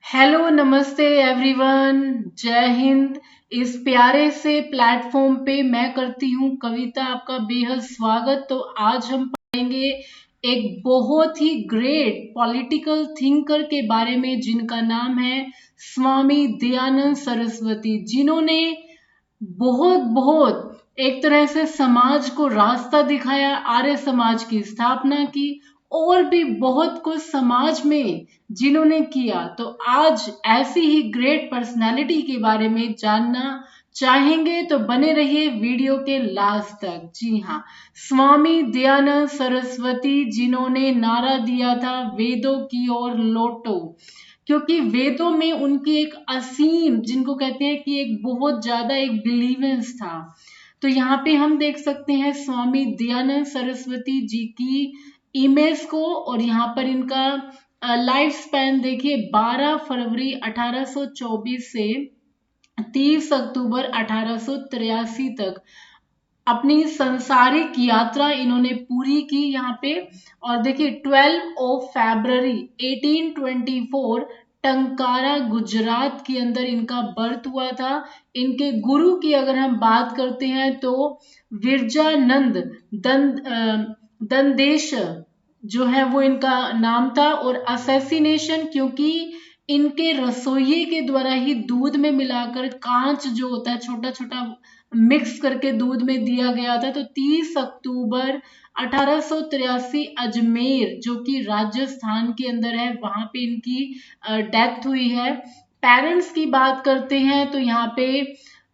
Hello नमस्ते everyone. जय हिंद। इस प्यारे से प्लेटफॉर्म पे मैं करती हूँ कविता आपका बेहद स्वागत। तो आज हम पढ़ेंगे एक बहुत ही ग्रेट पॉलिटिकल थिंकर के बारे में जिनका नाम है स्वामी दयानंद सरस्वती, जिन्होंने बहुत बहुत एक तरह से समाज को रास्ता दिखाया, आर्य समाज की स्थापना की और भी बहुत कुछ समाज में जिन्होंने किया। तो आज ऐसी ही ग्रेट पर्सनालिटी के बारे में जानना चाहेंगे तो बने रहिए वीडियो के लास्ट तक। जी हाँ, स्वामी दयानंद सरस्वती जिन्होंने नारा दिया था वेदों की ओर लौटो, क्योंकि वेदों में उनकी एक असीम, जिनको कहते हैं कि एक बहुत ज्यादा एक बिलीवेंस था। तो यहाँ पे हम देख सकते हैं स्वामी दयानंद सरस्वती जी की इमेज को, और यहाँ पर इनका लाइफ स्पैन देखिए, 12 फरवरी 1824 से 30 अक्टूबर 1883 तक अपनी संसारिक यात्रा इन्होंने पूरी की यहाँ पे। और देखिए 12 ऑफ फरवरी 1824 टंकारा गुजरात के अंदर इनका बर्थ हुआ था। इनके गुरु की अगर हम बात करते हैं तो विरजानंद दंदेश जो है वो इनका नाम था। और असैसिनेशन, क्योंकि इनके रसोइये के द्वारा ही दूध में मिलाकर कांच जो होता है छोटा छोटा मिक्स करके दूध में दिया गया था। तो 30 अक्टूबर 1883 अजमेर, जो कि राजस्थान के अंदर है, वहां पे इनकी डेथ हुई है। पेरेंट्स की बात करते हैं तो यहाँ पे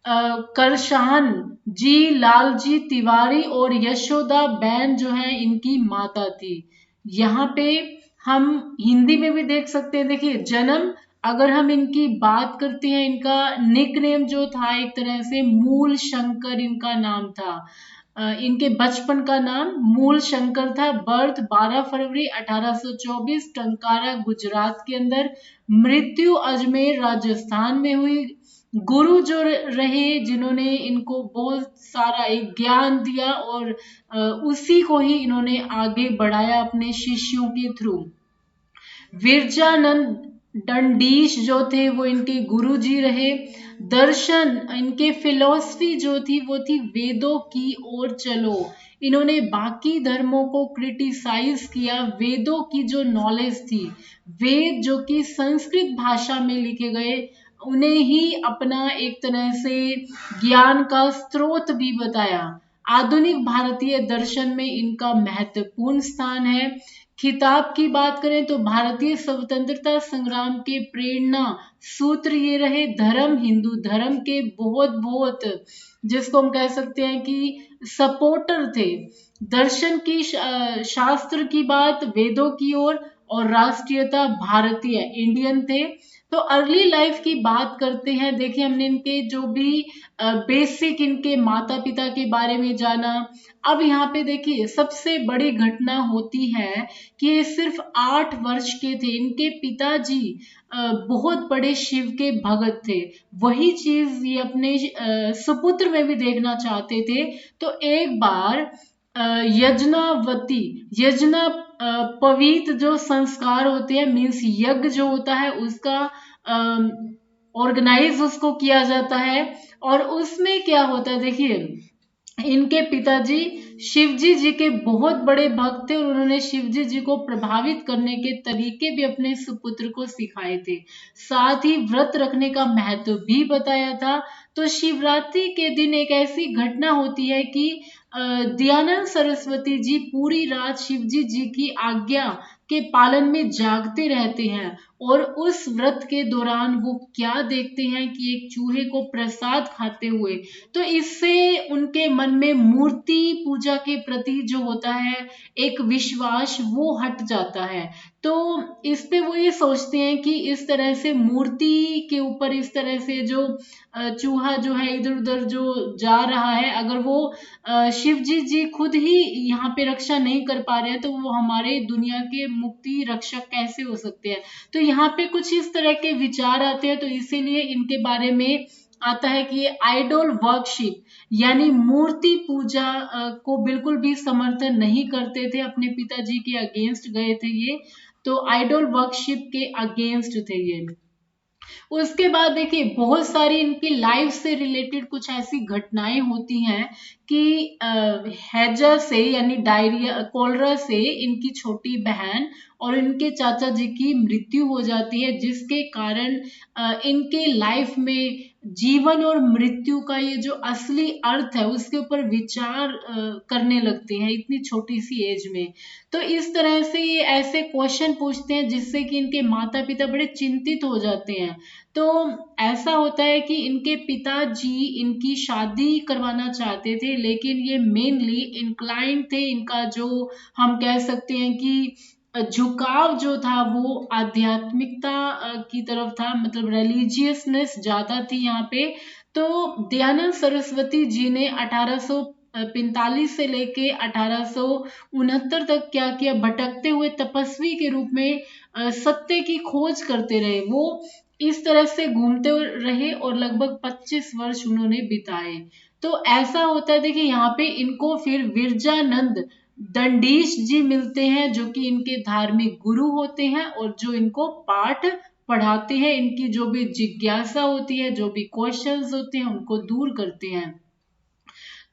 करशान जी लाल जी तिवारी और यशोदा बैन जो है इनकी माता थी। यहाँ पे हम हिंदी में भी देख सकते हैं। देखिए जन्म, अगर हम इनकी बात करते हैं, इनका निक नेम जो था एक तरह से मूल शंकर इनका नाम था। इनके बचपन का नाम मूल शंकर था। बर्थ 12 फरवरी 1824 टंकारा गुजरात के अंदर। मृत्यु अजमेर राजस्थान में हुई। गुरु जो रहे जिन्होंने इनको बहुत सारा एक ज्ञान दिया, और उसी को ही इन्होंने आगे बढ़ाया अपने शिष्यों के थ्रू। विरजानंद दंडीश जो थे वो इनके गुरु जी रहे। दर्शन, इनके फिलॉसफी जो थी वो थी वेदों की ओर चलो। इन्होंने बाकी धर्मों को क्रिटिसाइज किया। वेदों की जो नॉलेज थी, वेद जो कि संस्कृत भाषा में लिखे गए, उन्हें ही अपना एक तरह से ज्ञान का स्रोत भी बताया। आधुनिक भारतीय दर्शन में इनका महत्वपूर्ण स्थान है। खिताब की बात करें तो भारतीय स्वतंत्रता संग्राम के प्रेरणा सूत्र ये रहे। धर्म, हिंदू धर्म के बहुत बहुत, जिसको हम कह सकते हैं कि सपोर्टर थे। दर्शन की शास्त्र की बात वेदों की ओर, और राष्ट्रीयता भारतीय इंडियन थे। तो अर्ली लाइफ की बात करते हैं। देखिए हमने इनके जो भी बेसिक इनके माता पिता के बारे में जाना। अब यहाँ पे देखिए सबसे बड़ी घटना होती है कि ये सिर्फ 8 वर्ष के थे। इनके पिताजी बहुत बड़े शिव के भगत थे। वही चीज ये अपने सुपुत्र में भी देखना चाहते थे। तो एक बार यज्ञावती यज्ञ पवित जो संस्कार होते हैं, मीन्स यज्ञ जो होता है उसका ऑर्गेनाइज उसको किया जाता है। और उसमें क्या होता है, देखिए इनके पिताजी शिवजी जी के बहुत बड़े भक्त थे, और उन्होंने शिवजी जी को प्रभावित करने के तरीके भी अपने सुपुत्र को सिखाए थे। साथ ही व्रत रखने का महत्व भी बताया था। तो शिवरात्रि के दिन एक ऐसी घटना होती है कि दयानंद सरस्वती जी पूरी रात शिवजी जी की आज्ञा के पालन में जागते रहते हैं। और उस व्रत के दौरान वो क्या देखते हैं कि एक चूहे को प्रसाद खाते हुए, तो इससे उनके मन में मूर्ति पूजा के प्रति जो होता है एक विश्वास, वो हट जाता है। तो इस पे वो ये सोचते हैं कि इस तरह से मूर्ति के ऊपर इस तरह से जो चूहा जो है इधर उधर जो जा रहा है, अगर वो शिव जी जी खुद ही यहाँ पे रक्षा नहीं कर पा रहे हैं, तो वो हमारे दुनिया के मुक्ति रक्षक कैसे हो सकते हैं। तो यहाँ पे कुछ इस तरह के विचार आते हैं। तो इसीलिए इनके बारे में आता है कि ये आइडोल वर्कशिप यानी मूर्ति पूजा को बिल्कुल भी समर्थन नहीं करते थे। अपने पिताजी के अगेंस्ट गए थे ये, तो आइडोल वर्कशिप के अगेंस्ट थे ये। उसके बाद देखिए बहुत सारी इनकी लाइफ से रिलेटेड कुछ ऐसी घटनाएं होती हैं कि हैजा से यानी डायरिया कोलरा से इनकी छोटी बहन और इनके चाचा जी की मृत्यु हो जाती है, जिसके कारण इनके लाइफ में जीवन और मृत्यु का ये जो असली अर्थ है उसके ऊपर विचार करने लगते हैं इतनी छोटी सी एज में। तो इस तरह से ये ऐसे क्वेश्चन पूछते हैं जिससे कि इनके माता पिता बड़े चिंतित हो जाते हैं। तो ऐसा होता है कि इनके पिताजी इनकी शादी करवाना चाहते थे, लेकिन ये मेनली इंक्लाइन थे, इनका जो हम कह सकते हैं कि झुकाव जो था वो आध्यात्मिकता की तरफ था, मतलब रिलीजियसनेस ज्यादा थी यहाँ पे। तो दयानंद सरस्वती जी ने 1845 से लेके 1869 तक क्या किया, भटकते हुए तपस्वी के रूप में सत्य की खोज करते रहे। वो इस तरह से घूमते रहे और लगभग 25 वर्ष उन्होंने बिताए। तो ऐसा होता है, देखिए यहाँ पे इनको फिर विरजानंद दंडीश जी मिलते हैं जो कि इनके धार्मिक गुरु होते हैं और जो इनको पाठ पढ़ाते हैं, इनकी जो भी जिज्ञासा होती है, जो भी क्वेश्चंस होते हैं उनको दूर करते हैं।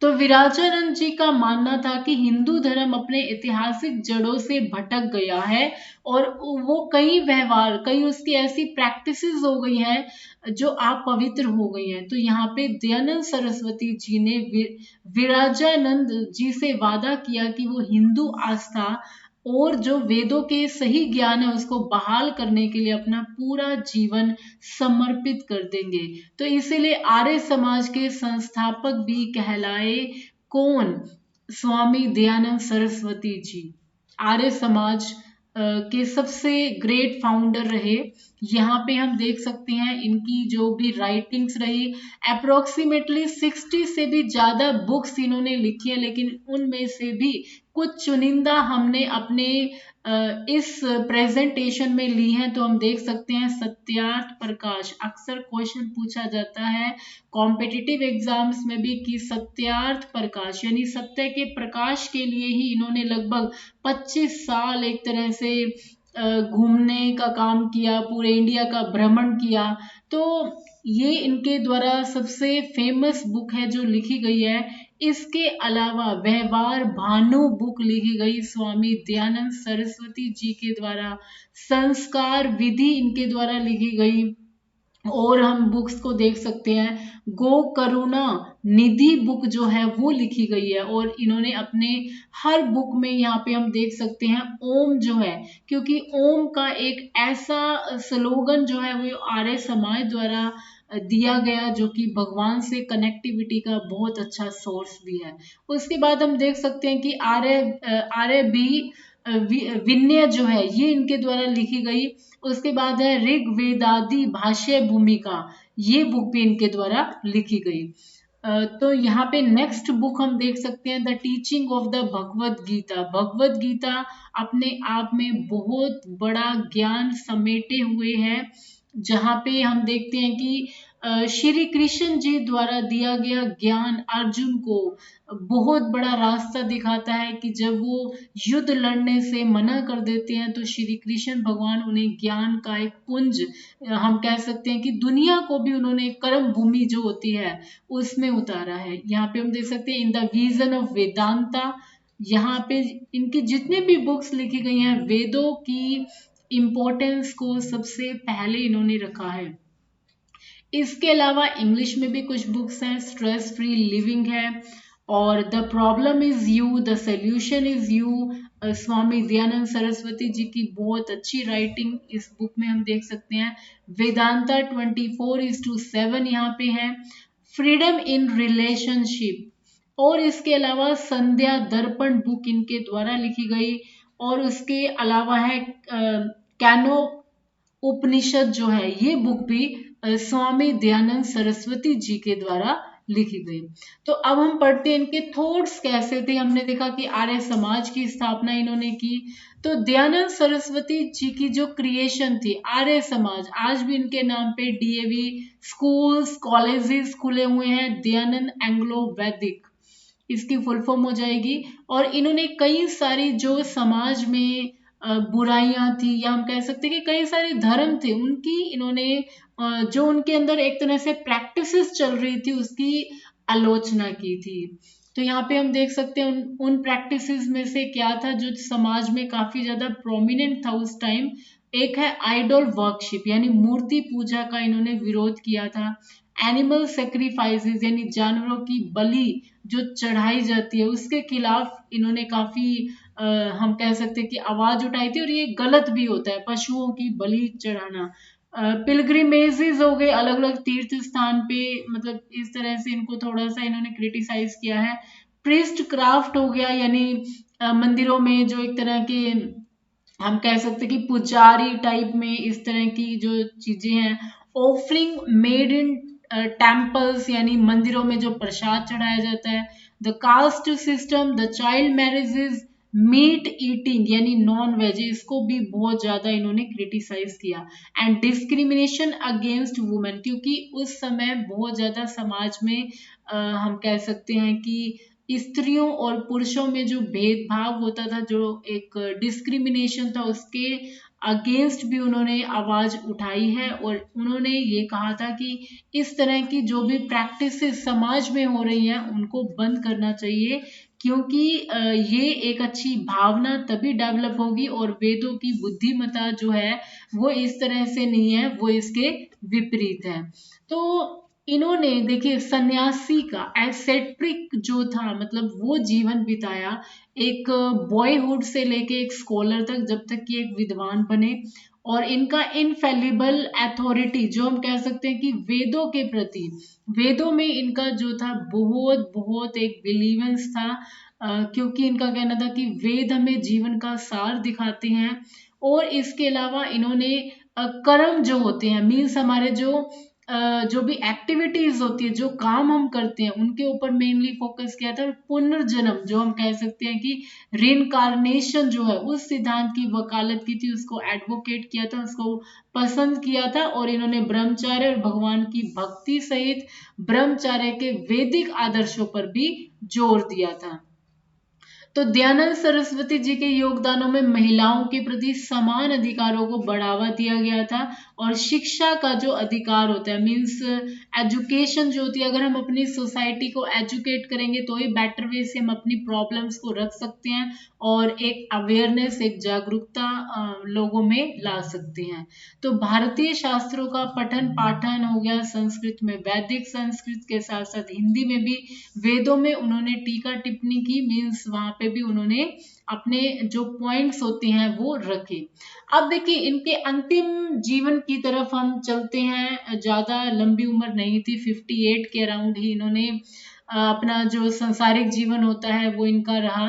तो विराजानंद जी का मानना था कि हिंदू धर्म अपने ऐतिहासिक जड़ों से भटक गया है और वो कई व्यवहार, कई उसकी ऐसी प्रैक्टिसेस हो गई हैं जो अपवित्र हो गई हैं। तो यहाँ पे दयानंद सरस्वती जी ने विराजानंद जी से वादा किया कि वो हिंदू आस्था और जो वेदों के सही ज्ञान है उसको बहाल करने के लिए अपना पूरा जीवन समर्पित कर देंगे। तो इसीलिए आर्य समाज के संस्थापक भी कहलाए कौन? स्वामी दयानंद सरस्वती जी। आर्य समाज के सबसे ग्रेट फाउंडर रहे। यहाँ पे हम देख सकते हैं इनकी जो भी राइटिंग्स रही, अप्रोक्सीमेटली 60 से भी ज्यादा बुक्स इन्होंने लिखी है, लेकिन उनमें से भी कुछ चुनिंदा हमने अपने इस प्रेजेंटेशन में ली हैं। तो हम देख सकते हैं सत्यार्थ प्रकाश, अक्सर क्वेश्चन पूछा जाता है कॉम्पिटिटिव एग्जाम्स में भी कि सत्यार्थ प्रकाश यानी सत्य के प्रकाश के लिए ही इन्होंने लगभग 25 साल एक तरह से घूमने का काम किया, पूरे इंडिया का भ्रमण किया। तो ये इनके द्वारा सबसे फेमस बुक है जो लिखी गई है। इसके अलावा व्यवहार भानु बुक लिखी गई स्वामी दयानंद सरस्वती जी के द्वारा, संस्कार विधि इनके द्वारा लिखी गई। और हम बुक्स को देख सकते हैं, गो करुणा निधि बुक जो है वो लिखी गई है और इन्होंने अपने हर बुक में यहाँ पे हम देख सकते हैं ओम जो है, क्योंकि ओम का एक ऐसा स्लोगन जो है वो आर्य समाज द्वारा दिया गया जो कि भगवान से कनेक्टिविटी का बहुत अच्छा सोर्स भी है। उसके बाद हम देख सकते हैं कि आर्य भी विनय जो है ये इनके द्वारा लिखी गई। उसके बाद है ऋग्वेदादि भाष्य भूमिका, ये बुक भी इनके द्वारा लिखी गई। तो यहाँ पे नेक्स्ट बुक हम देख सकते हैं the teaching of the Bhagavad Gita. Bhagavad Gita अपने आप में बहुत बड़ा ज्ञान समेटे हुए है, जहाँ पे हम देखते हैं कि श्री कृष्ण जी द्वारा दिया गया ज्ञान अर्जुन को बहुत बड़ा रास्ता दिखाता है कि जब वो युद्ध लड़ने से मना कर देते हैं तो श्री कृष्ण भगवान उन्हें ज्ञान का एक पुंज, हम कह सकते हैं कि दुनिया को भी उन्होंने कर्म भूमि जो होती है उसमें उतारा है। यहाँ पे हम देख सकते हैं in the vision of Vedanta, यहाँ पे इनकी जितने भी बुक्स लिखी गई हैं वेदों की इम्पोर्टेंस को सबसे पहले इन्होंने रखा है। इसके अलावा इंग्लिश में भी कुछ बुक्स हैं, स्ट्रेस फ्री लिविंग है और the problem is you the solution is you. Swami Dayanand Saraswati ji की बहुत अच्छी राइटिंग इस बुक में हम देख सकते हैं। वेदांता 24:7 यहाँ पे है। फ्रीडम इन रिलेशनशिप और इसके अलावा संध्या दर्पण बुक इनके द्वारा लिखी गई और उसके अलावा है कैनो उपनिषद जो है ये बुक भी स्वामी दयानंद सरस्वती जी के द्वारा लिखी गई। तो अब हम पढ़ते हैं इनके थॉट्स कैसे थे। हमने देखा कि आर्य समाज की स्थापना इन्होंने की। तो दयानंद सरस्वती जी की जो क्रिएशन थी आर्य समाज, आज भी इनके नाम पे डीएवी स्कूल्स कॉलेजेस खुले हुए हैं, दयानंद एंग्लो वैदिक इसकी फुल फॉर्म हो जाएगी। और इन्होंने कई सारी जो समाज में बुराइयां थी, या हम कह सकते हैं कि कई सारे धर्म थे उनकी, इन्होंने जो उनके अंदर एक तरह से प्रैक्टिसेस चल रही थी उसकी आलोचना की थी। तो यहाँ पे हम देख सकते हैं उन प्रैक्टिसेस में से क्या था जो समाज में काफी ज्यादा प्रोमिनेंट था उस टाइम। एक है आइडल वर्कशिप, यानी मूर्ति पूजा का इन्होंने विरोध किया था। एनिमल सेक्रीफाइसेस, यानी जानवरों की बलि जो चढ़ाई जाती है उसके खिलाफ इन्होंने काफी हम कह सकते हैं कि आवाज उठाई थी, और ये गलत भी होता है पशुओं की बलि चढ़ाना। पिलग्रिमेजेस हो गए अलग अलग तीर्थ स्थान पे, मतलब इस तरह से इनको थोड़ा सा इन्होंने क्रिटिसाइज किया है। प्रिस्ट क्राफ्ट हो गया, यानी मंदिरों में जो एक तरह के हम कह सकते हैं कि पुजारी टाइप में इस तरह की जो चीजें हैं। ऑफरिंग मेड इन टेम्पल्स, यानी मंदिरों में जो प्रसाद चढ़ाया जाता है। The caste system, the child marriages, meat eating यानी नॉन वेज, इसको भी बहुत ज्यादा इन्होंने क्रिटिसाइज किया। एंड डिस्क्रिमिनेशन अगेंस्ट वुमेन, क्योंकि उस समय बहुत ज्यादा समाज में हम कह सकते हैं कि स्त्रियों और पुरुषों में जो भेदभाव होता था, जो एक डिस्क्रिमिनेशन था, उसके अगेंस्ट भी उन्होंने आवाज उठाई है। और उन्होंने ये कहा था कि इस तरह की जो भी प्रैक्टिस समाज में हो रही हैं उनको बंद करना चाहिए, क्योंकि ये एक अच्छी भावना तभी डेवलप होगी, और वेदों की बुद्धिमत्ता जो है वो इस तरह से नहीं है, वो इसके विपरीत है। तो इन्होंने देखिए सन्यासी का एसेट्रिक जो था, मतलब वो जीवन बिताया, एक बॉयहुड से लेके एक स्कॉलर तक, जब तक कि एक विद्वान बने। और इनका इनफेलिबल अथॉरिटी, जो हम कह सकते हैं कि वेदों के प्रति, वेदों में इनका जो था बहुत बहुत एक बिलीवेंस था, क्योंकि इनका कहना था कि वेद हमें जीवन का सार दिखाते हैं। और इसके अलावा इन्होंने कर्म जो होते हैं, मीन्स हमारे जो भी एक्टिविटीज होती है, जो काम हम करते हैं, उनके ऊपर मेनली फोकस किया था। और पुनर्जन्म, जो हम कह सकते हैं कि रिनकारनेशन जो है, उस सिद्धांत की वकालत की थी, उसको एडवोकेट किया था, उसको पसंद किया था। और इन्होंने ब्रह्मचर्य और भगवान की भक्ति सहित ब्रह्मचर्य के वैदिक आदर्शों पर भी जोर दिया था। तो दयानंद सरस्वती जी के योगदानों में महिलाओं के प्रति समान अधिकारों को बढ़ावा दिया गया था। और शिक्षा का जो अधिकार होता है, मीन्स एजुकेशन जो होती है, अगर हम अपनी सोसाइटी को एजुकेट करेंगे तो ही बेटर वे से हम अपनी प्रॉब्लम्स को रख सकते हैं, और एक अवेयरनेस, एक जागरूकता लोगों में ला सकते हैं। तो भारतीय शास्त्रों का पठन पाठन हो गया संस्कृत में, वैदिक संस्कृत के साथ साथ हिंदी में भी वेदों में उन्होंने टीका टिप्पणी की, मीन्स वहां पे भी उन्होंने अपने जो पॉइंट्स होते हैं वो रखे। अब देखिए इनके अंतिम जीवन की तरफ हम चलते हैं। ज्यादा लंबी उम्र नहीं थी, 58 के अराउंड ही इन्होंने अपना जो सांसारिक जीवन होता है वो इनका रहा।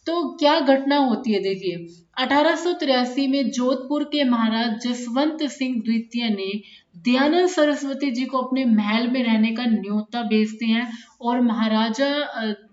तो क्या घटना होती है, देखिए 1883 में जोधपुर के महाराज जसवंत सिंह द्वितीय ने दयानंद सरस्वती जी को अपने महल में रहने का न्योता भेजते हैं, और महाराजा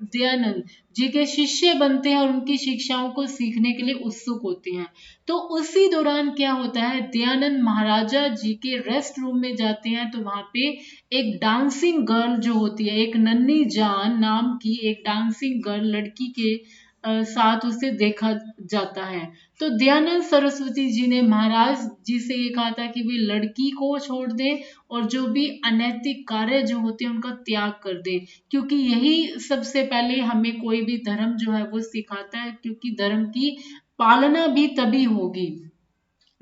दयानंद जी के शिष्य बनते हैं और उनकी शिक्षाओं को सीखने के लिए उत्सुक होते हैं। तो उसी दौरान क्या होता है, दयानंद महाराजा जी के रेस्ट रूम में जाते हैं, तो वहां पे एक डांसिंग गर्ल जो होती है, एक नन्ही जान नाम की एक डांसिंग गर्ल लड़की के साथ उसे देखा जाता है। तो दयानंद सरस्वती जी ने महाराज जी से ये कहा था कि वे लड़की को छोड़ दें, और जो भी अनैतिक कार्य जो होते हैं उनका त्याग कर दें, क्योंकि यही सबसे पहले हमें कोई भी धर्म जो है वो सिखाता है, क्योंकि धर्म की पालना भी तभी होगी।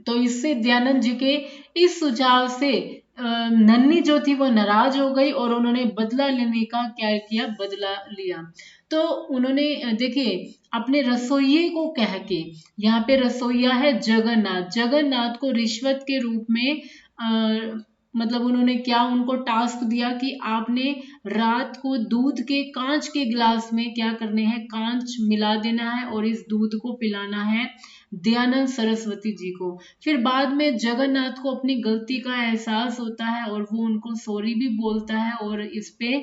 तो इससे दयानंद जी के इस सुझाव से नन्ही जो थी वो नाराज हो गई, और उन्होंने बदला लेने का क्या किया, बदला लिया। तो उन्होंने देखिए अपने रसोइये को कह के, यहाँ पे रसोईया है जगन्नाथ, जगन्नाथ को रिश्वत के रूप में मतलब उन्होंने क्या उनको टास्क दिया कि आपने रात को दूध के कांच के गिलास में क्या करने हैं, कांच मिला देना है, और इस दूध को पिलाना है दयानंद सरस्वती जी को। फिर बाद में जगन्नाथ को अपनी गलती का एहसास होता है, और वो उनको सॉरी भी बोलता है, और इस पे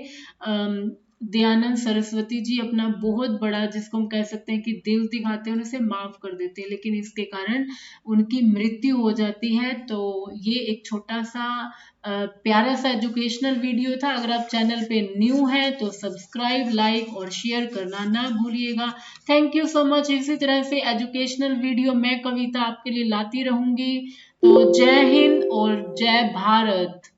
दयानंद सरस्वती जी अपना बहुत बड़ा, जिसको हम कह सकते हैं कि दिल दिखाते हैं, उसे माफ कर देते हैं, लेकिन इसके कारण उनकी मृत्यु हो जाती है। तो ये एक छोटा सा प्यारा सा एजुकेशनल वीडियो था। अगर आप चैनल पे न्यू हैं तो सब्सक्राइब, लाइक और शेयर करना ना भूलिएगा। Thank you so much. इसी तरह से एजुकेशनल वीडियो मैं कविता आपके लिए लाती रहूंगी। तो जय हिंद और जय भारत।